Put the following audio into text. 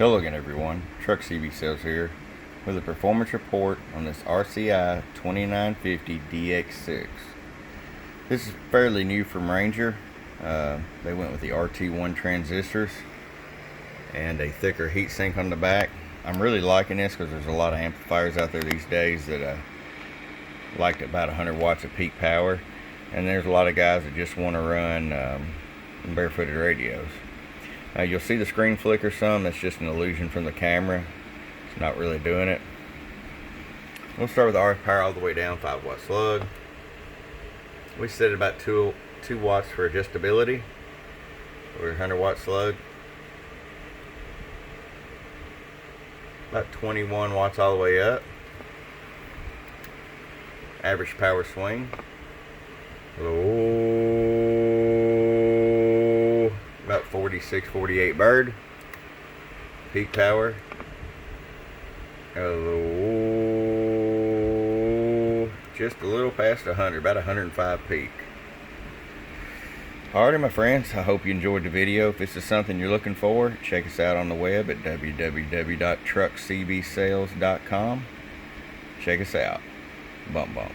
Hello again everyone, Truck CB Sales here with a performance report on this RCI-2950 DX-6. This is fairly new from Ranger. They went with the RT1 transistors and a thicker heatsink on the back. I'm really liking this because there's a lot of amplifiers out there these days that like about 100 watts of peak power, and there's a lot of guys that just want to run barefooted radios. You'll see the screen flicker some. That's just an illusion from the camera. It's not really doing it. We'll start with RF power all the way down, 5 watt slug. We set about 2 watts for adjustability. We're 100 watt slug. About 21 watts all the way up. Average power swing. About 46, 48 bird. Peak power. Just a little past 100, about 105 peak. Alrighty, my friends, I hope you enjoyed the video. If this is something you're looking for, check us out on the web at www.truckcbsales.com. Check us out. Bump bump.